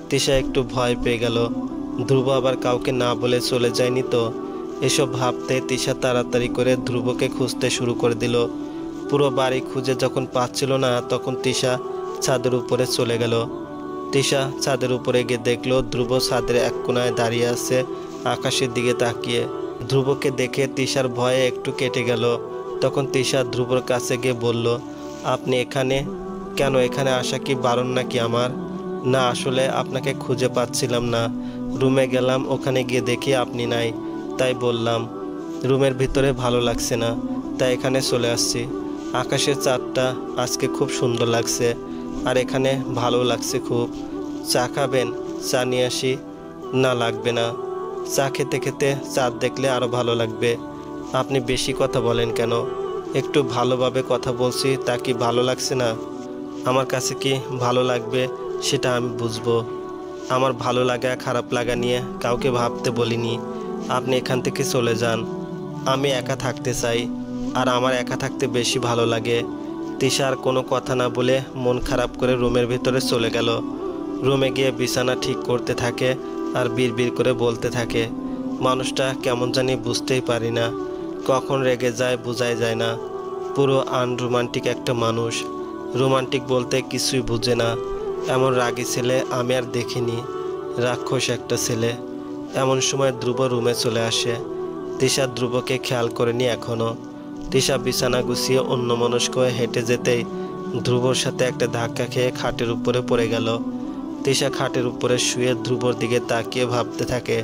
তিশা একটু ভয় পেয়ে গেল। ধ্রুব আবার কাউকে না বলে চলে যায়নি তো। এসব ভাবতে তিশা তাড়াতাড়ি করে ধ্রুবকে খুঁজতে শুরু করে দিল। পুরো বাড়ি খুঁজে যখন পাচ্ছিল না, তখন তিশা ছাদের উপরে চলে গেল। তিশা ছাদের উপরে গিয়ে দেখলো ধ্রুব ছাদের এক কোণায় দাঁড়িয়ে আছে, আকাশের দিকে তাকিয়ে। ধ্রুবকে দেখে তিশার ভয়ে একটু কেটে গেল। তখন তিশা ধ্রুবর কাছে গিয়ে বলল, আপনি এখানে কেন? এখানে আসা কি বারণ নাকি আমার? না, আসলে আপনাকে খুঁজে পাচ্ছিলাম না। রুমে গেলাম, ওখানে গিয়ে দেখি আপনি নাই, তাই বললাম। রুমের ভিতরে ভালো লাগছে না, তাই এখানে চলে আসছি। আকাশের চাঁদটা আজকে খুব সুন্দর লাগছে, আর এখানে ভালো লাগছে খুব। চা খাবেন? চা নিয়ে আসি? না, লাগবে না। চা খেতে খেতে চাঁদ দেখলে আরও ভালো লাগবে। আপনি বেশি কথা বলেন কেন? একটু ভালোভাবে কথা বলছি, তা কি ভালো লাগছে না? আমার কাছে কি ভালো লাগবে সেটা আমি বুঝবো। আমার ভালো লাগা খারাপ লাগা নিয়ে কাউকে ভাবতে বলিনি। আপনি এখান থেকে চলে যান। আমি একা থাকতে চাই, আর আমার একা থাকতে বেশি ভালো লাগে। তিশা আর কোনো কথা না বলে মন খারাপ করে রুমের ভিতরে চলে গেল। রুমে গিয়ে বিছানা ঠিক করতে থাকে আর বিড়বিড় করে বলতে থাকে। মানুষটা কেমন জানি বুঝতেই পারি না, কখন রেগে যায় বোঝাই যায় না। পুরো আনরোমান্টিক একটা মানুষ। রোমান্টিক বলতে কিছুই বুঝে না। এমন রাগী ছেলে আমি আর দেখিনি। রাক্ষস একটা ছেলে। এমন সময় ধ্রুব রুমে চলে আসে। তিশা ধ্রুবকে খেয়াল করেনি এখনও। তিশা বিছানা গুছিয়ে অন্যমনস্ক হয়ে হেঁটে যেতেই ধ্রুবর সাথে একটা ধাক্কা খেয়ে খাটের উপরে পড়ে গেল। তিশা খাটের উপরে শুয়ে ধ্রুবর দিকে তাকিয়ে ভাবতে থাকে,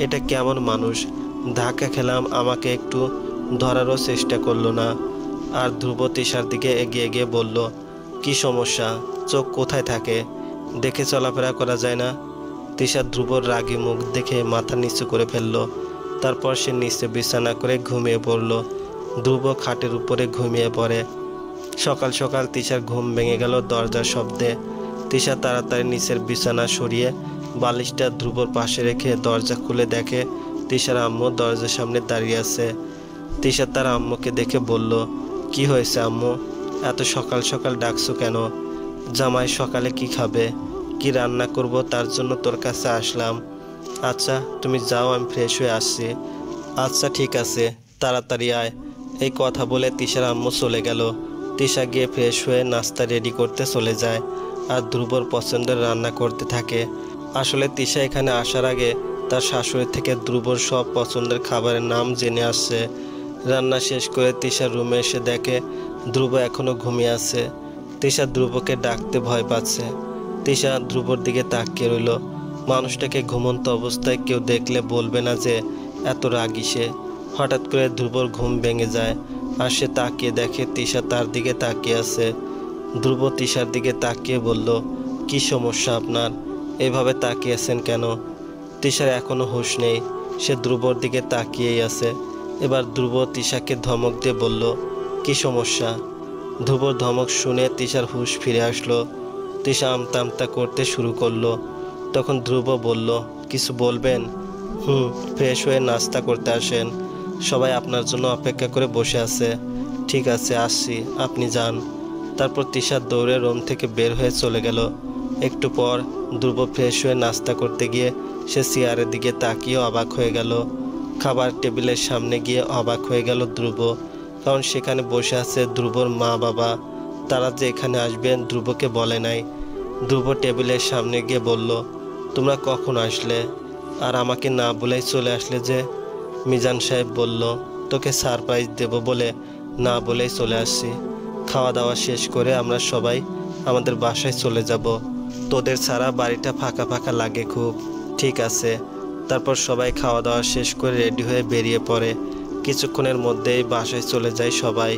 এটা কেমন মানুষ? ধাক্কা খেলাম, আমাকে একটু ধরারও চেষ্টা করলো না। আর ধ্রুব তিশার দিকে এগিয়ে গিয়ে বলল, কি সমস্যা? চোখ কোথায় থাকে? দেখে চলাফেরা করা যায় না? তিশা ধ্রুবর রাগী মুখ দেখে মাথা নিচু করে ফেলল। তারপর সে নিচে বিছানা করে ঘুমিয়ে পড়ল। ধ্রুব খাটের উপরে ঘুমিয়ে পড়ে। সকাল সকাল তিশার ঘুম ভেঙে গেল দরজার শব্দে। তিশা তাড়াতাড়ি নিচের বিছানা সরিয়ে বালিশটা ধ্রুবর পাশে রেখে দরজা খুলে দেখে তিশার আম্মু দরজার সামনে দাঁড়িয়ে আছে। তিশা তার আম্মুকে দেখে বলল, কি হয়েছে আম্মু? এত সকাল সকাল ডাকছো কেন? জামাই সকালে কি খাবে? কি রান্না করব তার জন্য তোর কাছে আসলাম। আচ্ছা তুমি যাও, আমি ফ্রেশ হয়ে আসছি। আচ্ছা ঠিক আছে, তাড়াতাড়ি আয়। এই কথা বলে তিশার আম্মু চলে গেল। তিশা গিয়ে ফ্রেশ হয়ে নাস্তা রেডি করতে চলে যায় আর ধ্রুবর পছন্দের রান্না করতে থাকে। আসলে তিশা এখানে আসার আগে তার শাশুড়ি থেকে ধ্রুবর সব পছন্দের খাবারের নাম জেনে আসছে। রান্না শেষ করে তিশার রুমে এসে দেখে ধ্রুব এখনও ঘুমিয়ে আছে। তিশা ধ্রুবকে ডাকতে ভয় পাচ্ছে। তিশা ধ্রুবর দিকে তাকিয়ে রইল। মানুষটাকে ঘুমন্ত অবস্থায় কেউ দেখলে বলবে না যে এত রাগী সে। হঠাৎ করে ধ্রুবর ঘুম ভেঙে যায় আর সে তাকিয়ে দেখে তিশা তার দিকে তাকিয়ে আছে। ধ্রুব তিশার দিকে তাকিয়ে বলল, কি সমস্যা আপনার? এভাবে তাকিয়ে আছেন কেন? তিশার এখনও হুঁশ নেই। সে ধ্রুবর দিকে তাকিয়েই আছে। এবার ধ্রুব তিশাকে ধমক দিয়ে বলল, কি সমস্যা? ধ্রুবর ধমক শুনে তিশার হুঁশ ফিরে আসলো। তিশা আমতা আমতা করতে শুরু করলো। তখন ধ্রুব বলল, কিছু বলবেন? ফ্রেশ হয়ে নাস্তা করতে আসেন, সবাই আপনার জন্য অপেক্ষা করে বসে আছে। ঠিক আছে, আসছি, আপনি যান। তারপর তিশা দৌড়ে রুম থেকে বের হয়ে চলে গেল। একটু পর ধ্রুব ফ্রেশ হয়ে নাস্তা করতে গিয়ে সে চেয়ারের দিকে তাকিয়ে অবাক হয়ে গেল। খাবার টেবিলের সামনে গিয়ে অবাক হয়ে গেল ধ্রুব, কারণ সেখানে বসে আছে ধ্রুবর মা বাবা। তারা যে এখানে আসবেন ধ্রুবকে বলে নাই। ধ্রুব টেবিলের সামনে গিয়ে বলল, তোমরা কখন আসলে? আর আমাকে না বলেই চলে আসলে যে? মিজান সাহেব বলল তোকে সারপ্রাইজ দেব বলে না বলেই চলে আসছি। খাওয়া দাওয়া শেষ করে আমরা সবাই আমাদের বাসায় চলে যাব। তোদের ছাড়া বাড়িটা ফাঁকা ফাঁকা লাগে খুব। ঠিক আছে। তারপর সবাই খাওয়া দাওয়া শেষ করে রেডি হয়ে বেরিয়ে পড়ে। কিছুক্ষণের মধ্যেই বাসায় চলে যায় সবাই।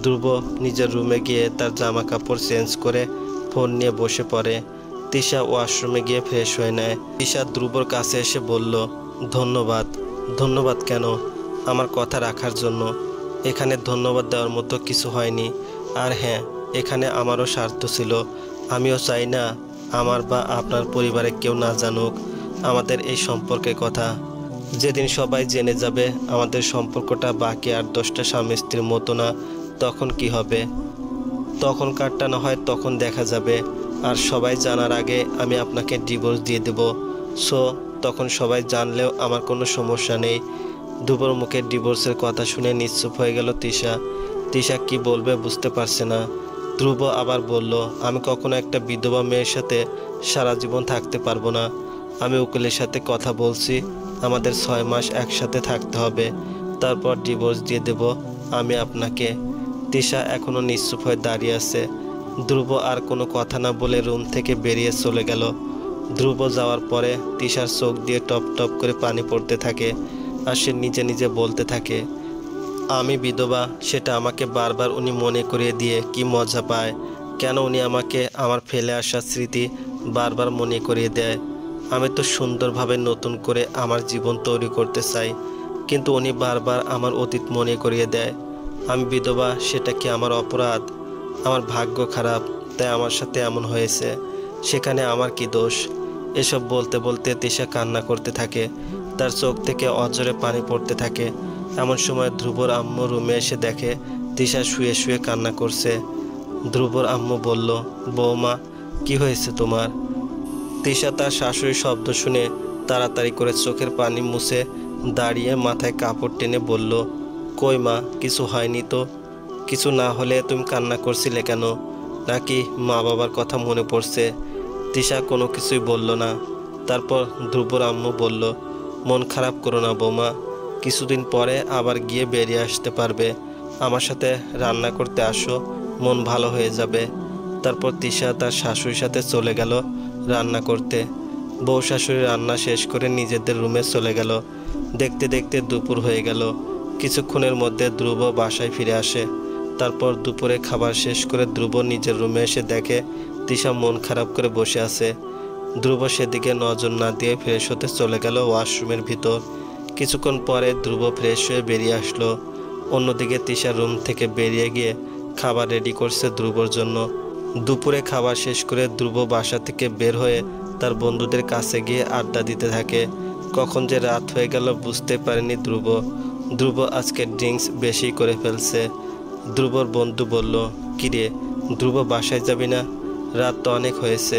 ধ্রুব নিজের রুমে গিয়ে তার জামা কাপড় চেঞ্জ করে ফোন নিয়ে বসে পড়ে। তিশা ওয়াশরুমে গিয়ে ফ্রেশ হয়ে নেয়। তিশা ধ্রুবর কাছে এসে বলল, ধন্যবাদ। ধন্যবাদ কেন? আমার কথা রাখার জন্য। এখানে ধন্যবাদ দেওয়ার মতো কিছু হয়নি। আর হ্যাঁ, এখানে আমারও স্বার্থ ছিল। আমিও চাই না আমার বা আপনার পরিবারে কেউ না জানুক আমাদের এই সম্পর্কের কথা। যেদিন সবাই জেনে যাবে আমাদের সম্পর্কটা বাকি আর 10টা স্বামী স্ত্রীর মতো না, তখন কি হবে? তখন কাটটা না হয় তখন দেখা যাবে। আর সবাই জানার আগে আমি আপনাকে ডিভোর্স দিয়ে দেব। সো তখন সবাই জানলেও আমার কোনো সমস্যা নেই। ধ্রুবর মুখে ডিভোর্সের কথা শুনে নিশ্চুপ হয়ে গেল তিশা। তিশা কি বলবে বুঝতে পারছে না। ধ্রুব আবার বলল, আমি কখনো একটা বিধবা মেয়ের সাথে সারা জীবন থাকতে পারবো না। আমি উকিলের সাথে কথা বলছি, আমাদের 6 মাস একসাথে থাকতে হবে, তারপর ডিভোর্স দিয়ে দেব আমি আপনাকে। তিশা এখনো নিশ্চুপ হয়ে দাঁড়িয়ে আছে। ধ্রুব আর কোনো কথা না বলে রুম থেকে বেরিয়ে চলে গেল। ধ্রুব যাওয়ার পরে তিশার চোখ দিয়ে টপ টপ করে পানি পড়তে থাকে আর সে নিজে নিজে বলতে থাকে, আমি বিধবা সেটা আমাকে বারবার উনি মনে করিয়ে দিয়ে কি মজা পায়। কেন উনি আমাকে আমার ফেলে আসা স্মৃতি বারবার মনে করিয়ে দেয়? আমি তো সুন্দরভাবে নতুন করে আমার জীবন তৈরি করতে চাই, কিন্তু উনি বারবার আমার অতীত মনে করিয়ে দেয়। আমি বিধবা সেটা কি আমার অপরাধ? আমার ভাগ্য খারাপ, তাই আমার সাথে এমন হয়েছে। সেখানে আমার কি দোষ? এসব বলতে বলতে তিশা কান্না করতে থাকে। তার চোখ থেকে অঝরে পানি পড়তে থাকে। এমন সময় ধ্রুবর আম্মু রুমে এসে দেখে তিশা শুয়ে শুয়ে কান্না করছে। ধ্রুবর আম্মু বলল, বৌমা, কি হয়েছে তোমার? তিশা তার শাশুড়ির শব্দ শুনে তাড়াতাড়ি করে চোখের পানি মুছে দাঁড়িয়ে মাথায় কাপড় টেনে বলল, কই মা, কিছু হয়নি তো। কিছু না হলে তুমি কান্না করছিলে কেন? নাকি মা বাবার কথা মনে পড়ছে? তিশা কোনো কিছুই বলল না। তারপর ধ্রুবর আম্মু বলল, মন খারাপ করো না বৌমা, কিছুদিন পরে আবার গিয়ে বেরিয়ে আসতে পারবে। আমার সাথে রান্না করতে আসো, মন ভালো হয়ে যাবে। তারপর তিশা তার শাশুড়ির সাথে চলে গেল রান্না করতে। বউ শাশুড়ি রান্না শেষ করে নিজেদের রুমে চলে গেল। দেখতে দেখতে দুপুর হয়ে গেল। কিছুক্ষণের মধ্যে ধ্রুব বাসায় ফিরে আসে। তারপর দুপুরে খাবার শেষ করে ধ্রুব নিজের রুমে এসে দেখে তিশা মন খারাপ করে বসে আছে। ধ্রুব সেদিকে নজর না দিয়ে ফ্রেশ হতে চলে গেল ওয়াশরুমের ভিতর। কিছুক্ষণ পরে ধ্রুব ফ্রেশ হয়ে বেরিয়ে আসলো। অন্যদিকে তিশা রুম থেকে বেরিয়ে গিয়ে খাবার রেডি করছে ধ্রুবর জন্য। দুপুরে খাবার শেষ করে ধ্রুব বাসা থেকে বের হয়ে তার বন্ধুদের কাছে গিয়ে আড্ডা দিতে থাকে। কখন যে রাত হয়ে গেল বুঝতে পারেনি ধ্রুব। ধ্রুব আজকে ড্রিঙ্কস বেশি করে ফেলছে। ধ্রুবর বন্ধু বলল, কিরে ধ্রুব, বাসায় যাবি না? রাত তো অনেক হয়েছে।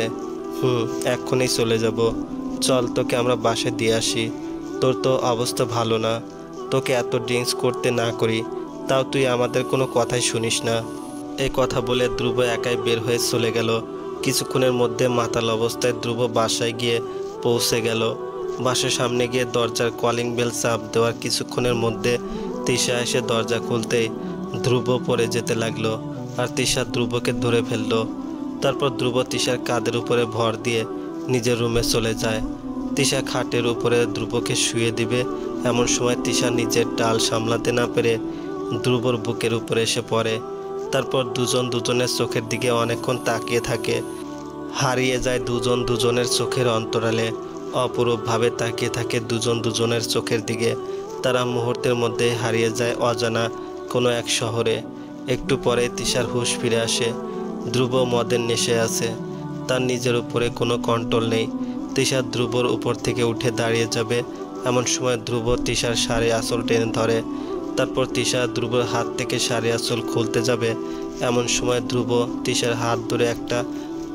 এক্ষুনি চলে যাব। চল, তোকে আমরা বাসায় দিয়ে আসি। তোর তো অবস্থা ভালো না, তোকে এত ড্রিঙ্কস করতে না করি, তাও তুই আমাদের কোনো কথাই শুনিস না। এই কথা বলে ধ্রুব একাই বের হয়ে চলে গেল। কিছুক্ষণের মধ্যে মাতাল অবস্থায় ধ্রুব বাসায় গিয়ে পৌঁছে গেল। বাসার সামনে গিয়ে দরজার কলিং বেল চাপ দেওয়ার কিছুক্ষণের মধ্যে তিশা এসে দরজা খুলতেই ধ্রুব পড়ে যেতে লাগলো আর তিশা ধ্রুবকে ধরে ফেললো। তারপর ধ্রুব তিশার কাঁধের উপরে ভর দিয়ে নিজের রুমে চলে যায়। তিশা খাটের উপরে ধ্রুবকে শুয়ে দিবে এমন সময় তিশা নিজের ডাল সামলাতে না পেরে ধ্রুবর বুকের উপরে এসে পড়ে। তারপর দুজন দুজনের চোখের দিকে অনেকক্ষণ তাকিয়ে থাকে। হারিয়ে যায় দুজন দুজনের চোখের অন্তরালে। অপরূপভাবে তাকিয়ে থাকে দুজন দুজনের চোখের দিকে। তারা মুহূর্তের মধ্যে হারিয়ে যায় অজানা কোনো এক শহরে। একটু পরে তিশার হুঁশ ফিরে আসে। ধ্রুব মদের নেশে আছে, তার নিজের উপরে কোনো কন্ট্রোল নেই। তিশা ধ্রুবর উপর থেকে উঠে দাঁড়িয়ে যাবে এমন সময় ধ্রুব তিশার শাড়ি আঁচল টেনে ধরে। তারপর তিশা ধ্রুবর হাত থেকে শাড়ি আঁচল খুলতে যাবে এমন সময় ধ্রুব তিশার হাত ধরে একটা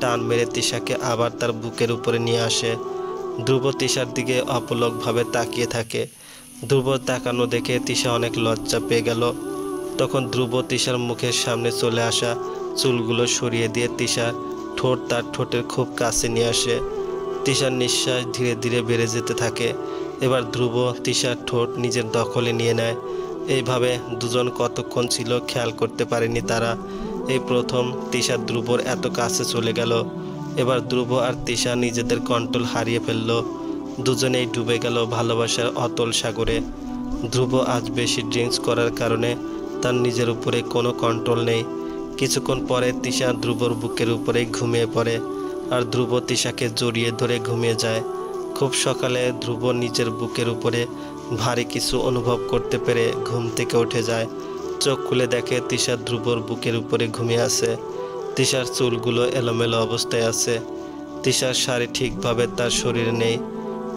টান মেরে তিশাকে আবার তার বুকের উপরে নিয়ে আসে। ধ্রুব তিশার দিকে অপলকভাবে তাকিয়ে থাকে। ধ্রুব তাকানো দেখে তিশা অনেক লজ্জা পেয়ে গেল। তখন ধ্রুব তিশার মুখের সামনে চলে আসা চুলগুলো সরিয়ে দিয়ে তিশার ঠোঁট তার ঠোঁটের খুব কাছে নিয়ে আসে। তিশার নিঃশ্বাস ধীরে ধীরে বেড়ে যেতে থাকে। এবার ধ্রুব তিশার ঠোঁট নিজের দখলে নিয়ে নেয়। এইভাবে দুজন কতক্ষণ ছিল খেয়াল করতে পারেনি তারা। এই প্রথম তিশা ধ্রুবর এত কাছে চলে গেল। এবার ধ্রুব আর তিশা নিজেদের কন্ট্রোল হারিয়ে ফেলল। দুজনেই ডুবে গেল ভালোবাসার অতল সাগরে। ধ্রুব আজ বেশি ড্রিঙ্কস করার কারণে তার নিজের উপরে কোনো কন্ট্রোল নেই। কিছুক্ষণ পরে তিশা ধ্রুবর বুকের উপরে ঘুমিয়ে পড়ে আর ধ্রুব তিশাকে জড়িয়ে ধরে ঘুমিয়ে যায়। খুব সকালে ধ্রুব নিজের বুকের উপরে ভারী কিছু অনুভব করতে পেরে ঘুম থেকে উঠে যায়। চোখ খুলে দেখে তিশা ধ্রুবর বুকের উপরে ঘুমিয়ে আছে। তিশার চুলগুলো এলোমেলো অবস্থায় আছে। তিশার শাড়ি ঠিকভাবে তার শরীরে নেই।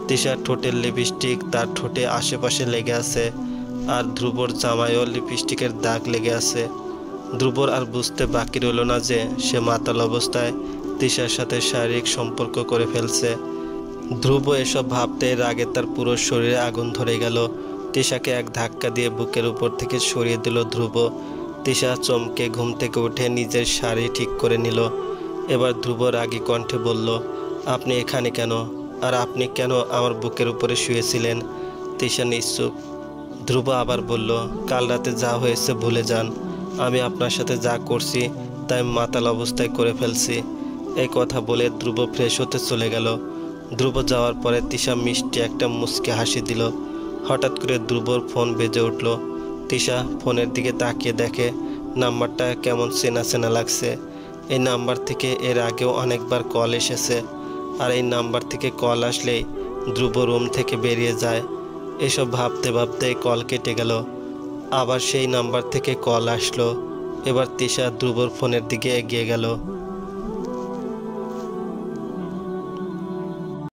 তিশার ঠোঁটের লিপস্টিক তার ঠোঁটে আশেপাশে লেগে আছে, আর ধ্রুবর জামায়ও লিপস্টিকের দাগ লেগে আছে। ধ্রুবর আর বুঝতে বাকি রইল না যে সে মাতাল অবস্থায় তিশার সাথে শারীরিক সম্পর্ক করে ফেলছে। ধ্রুব এসব ভাবতে রাগে তার পুরো শরীরে আগুন ধরে গেল। তিশাকে এক ধাক্কা দিয়ে বুকের উপর থেকে সরিয়ে দিল ধ্রুব। তিশা চমকে ঘুম থেকে উঠে নিজের শাড়ি ঠিক করে নিল। এবার ধ্রুব রাগী কণ্ঠে বলল, আপনি এখানে কেন? আর আপনি কেন আমার বুকের উপরে শুয়েছিলেন? তিশা নিশ্চুপ। ধ্রুব আবার বলল, কাল রাতে যা হয়েছে ভুলে যান। আমি আপনার সাথে যা করছি তাই মাতাল অবস্থায় করে ফেলছি। এই কথা বলে ধ্রুব ফ্রেশ হতে চলে গেল। ধ্রুব যাওয়ার পরে তিশা মিষ্টি একটা মুচকি হাসি দিল। হঠাৎ করে ধ্রুবর ফোন বেজে উঠল। তিশা ফোনের দিকে তাকিয়ে দেখে নাম্বারটা কেমন চেনা চেনা লাগছে। এই নাম্বার থেকে এর আগেও অনেকবার কল এসেছে, আর এই নাম্বার থেকে কল আসলেই ধ্রুব রুম থেকে বেরিয়ে যায়। এসব ভাবতে ভাবতে কল কেটে গেল। আবার সেই নাম্বার থেকে কল আসলো। এবার তিশা ধ্রুবর ফোনের দিকে এগিয়ে গেল।